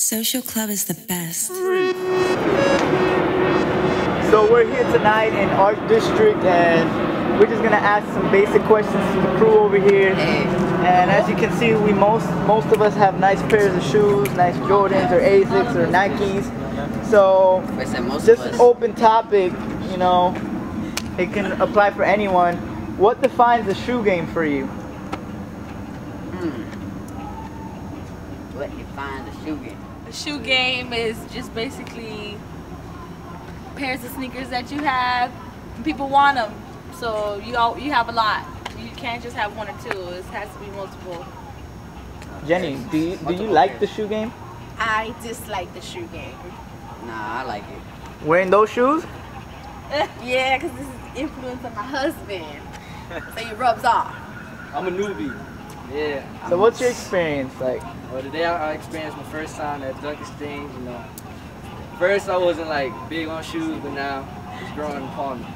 Social club is the best. So we're here tonight in Art District and we're just gonna ask some basic questions to the crew over here. And as you can see, most of us have nice pairs of shoes, nice Jordans or Asics or Nikes. So just an open topic, you know, it can apply for anyone. What defines a shoe game for you? What defines a shoe game? A shoe game is just basically pairs of sneakers that you have. And people want them, so you have a lot. You can't just have one or two. It has to be multiple. Jenny, do you like the shoe game? I dislike the shoe game. Nah, I like it. Wearing those shoes? Yeah, because this is influence of my husband. So it rubs off. I'm a newbie. Yeah. So what's your experience like? Well, today I experienced my first time at Dunk Exchange, you know. First I wasn't like big on shoes, but now it's growing upon me.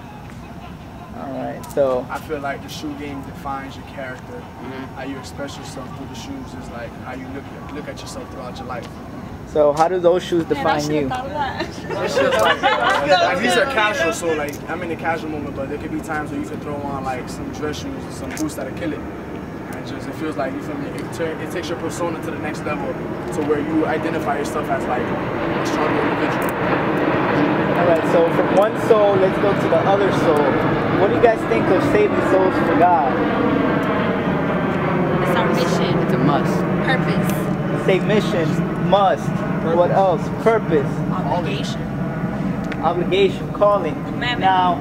Alright, so I feel like the shoe game defines your character. How you express yourself through the shoes is like how you look at yourself throughout your life. so how do those shoes define you? It's just like these are casual, so like I'm in the casual moment, but there could be times where you could throw on like some dress shoes or some boots that'll kill it. And it feels like, you feel me, it takes your persona to the next level to where you identify yourself as like a stronger individual. Alright, so from one soul, let's go to the other soul. What do you guys think of saving souls for God? It's our mission. It's a must. Purpose. Say mission, must. What else? Purpose. Obligation. Obligation, calling. Now,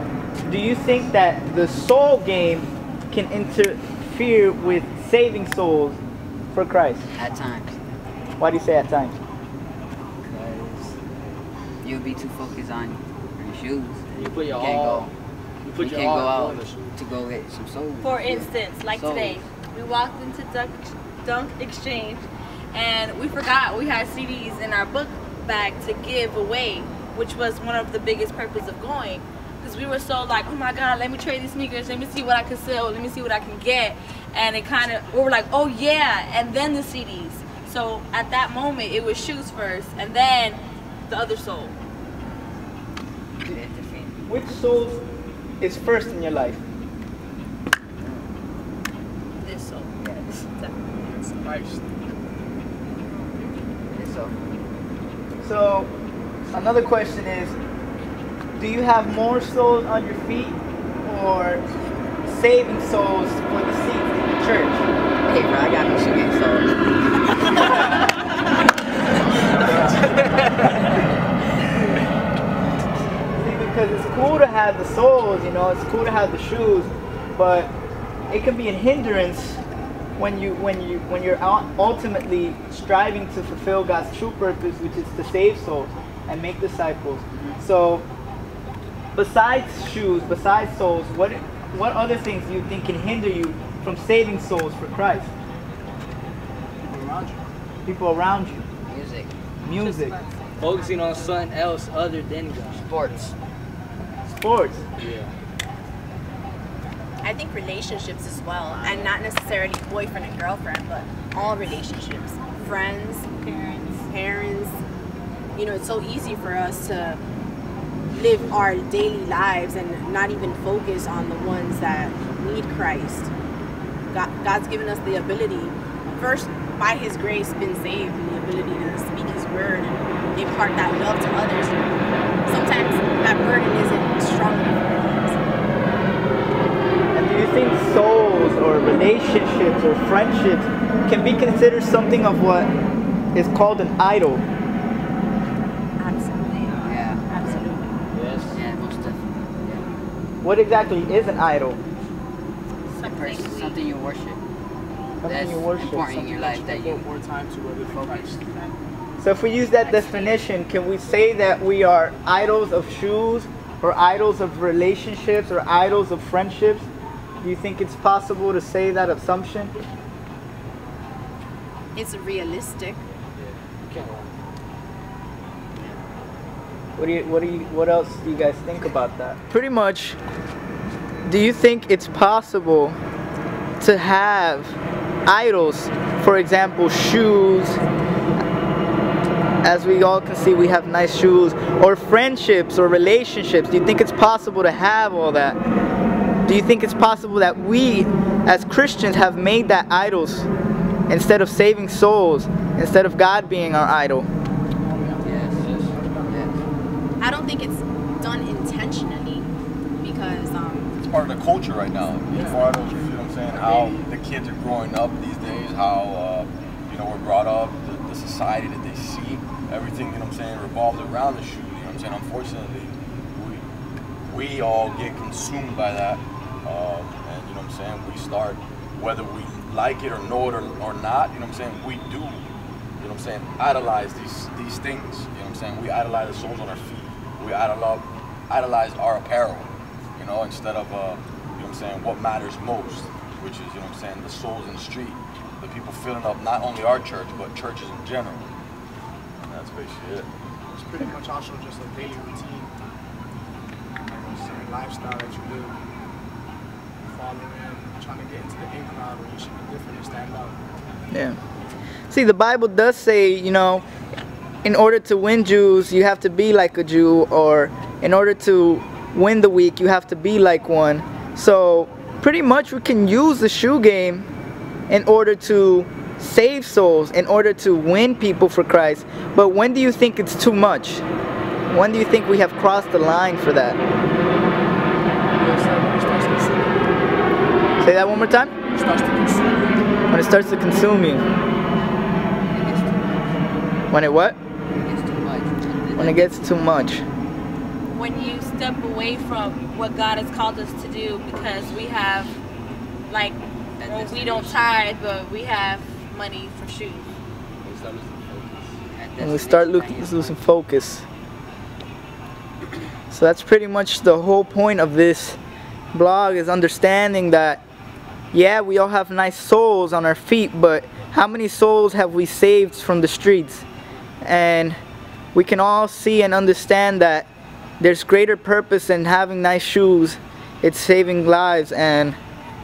do you think that the soul game can interfere with saving souls for Christ? At times. Why do you say at times? Because you'll be too focused on your shoes. You put your can't all. go. You put You your can't all go out on the shoe. to go get some souls. For instance, like Souls. today, we walked into Dunk Exchange and we forgot we had CDs in our book bag to give away, which was one of the biggest purpose of going. Because we were so like, oh my God, let me trade these sneakers, let me see what I can sell, let me see what I can get. And it kind of, we were like, oh yeah, and then the CDs. So at that moment, it was shoes first, and then the other soul. Which soul is first in your life? This soul, yes. It's Christ. So, another question is, do you have more souls on your feet or saving souls for the seats in the church? Hey bro, I got no shoe game souls. See, because it's cool to have the souls, you know, it's cool to have the shoes, but it can be a hindrance when you're ultimately striving to fulfill God's true purpose, which is to save souls and make disciples. So, besides shoes, besides souls, what other things do you think can hinder you from saving souls for Christ? People around you. People around you. Music. Music. Focusing on something else other than God. Sports. Sports. Yeah. I think relationships as well, and not necessarily boyfriend and girlfriend, but all relationships, friends, parents. You know, it's so easy for us to live our daily lives and not even focus on the ones that need Christ. God's given us the ability, first by His grace, been saved, and the ability to speak His word and impart that love to others. Sometimes that burden isn't strong enough. Do you think souls or relationships or friendships can be considered something of what is called an idol? Absolutely. Yeah. Absolutely. Yes. Yeah, most definitely. Yeah. What exactly is an idol? Something you worship. Something That's you worship. important in your life that you Devote more time to other than Christ. So if we use that definition, can we say that we are idols of shoes or idols of relationships or idols of friendships? Do you think it's possible to say that assumption? It's realistic. What else do you guys think about that? Pretty much, do you think it's possible to have idols, for example, shoes, as we all can see, we have nice shoes, or friendships or relationships? Do you think it's possible to have all that? Do you think it's possible that we as Christians have made that idols instead of saving souls, instead of God being our idol? I don't think it's done intentionally, because it's part of the culture right now. It's part of, you know what I'm saying, how the kids are growing up these days, how you know, we're brought up, the society that they see, everything, you know what I'm saying, revolves around the shoe. You know what I'm saying? Unfortunately, we all get consumed by that, and you know what I'm saying, we start, whether we like it or know it or not, you know what I'm saying, we do, you know what I'm saying, idolize these things. You know what I'm saying? We idolize the soles on our feet. We idolize our apparel, you know, instead of, you know what I'm saying, what matters most, which is, you know what I'm saying, the souls in the street, the people filling up not only our church, but churches in general. And that's basically it. It's pretty much also just a daily routine, lifestyle that you live, following, trying to get into the in crowd where you should be different and stand out. Yeah. See, the Bible does say, you know, in order to win Jews, you have to be like a Jew, or in order to win the weak, you have to be like one. So pretty much we can use the shoe game in order to save souls, in order to win people for Christ. But when do you think it's too much? When do you think we have crossed the line for that? Say that one more time? It starts to consume you. When it starts to consume you. When it what? When it gets too much. When you step away from what God has called us to do, because we have, like, well, we don't tithe, but we have money for shoes. And we start losing focus. So that's pretty much the whole point of this blog, is understanding that, yeah, we all have nice souls on our feet, but how many souls have we saved from the streets? And we can all see and understand that there's greater purpose in having nice shoes. It's saving lives, and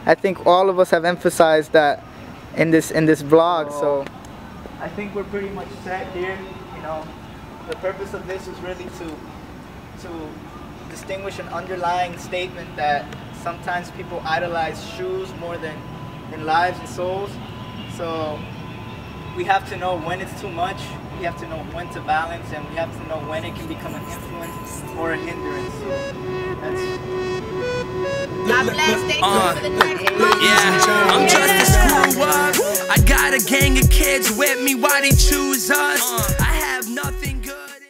I think all of us have emphasized that in this vlog. So I think we're pretty much set here. You know, the purpose of this is really to distinguish an underlying statement that sometimes people idolize shoes more than lives and souls. So we have to know when it's too much, we have to know when to balance, and we have to know when it can become an influence or a hindrance. So yeah, I'm just a screw up. I got a gang of kids with me, why they choose us?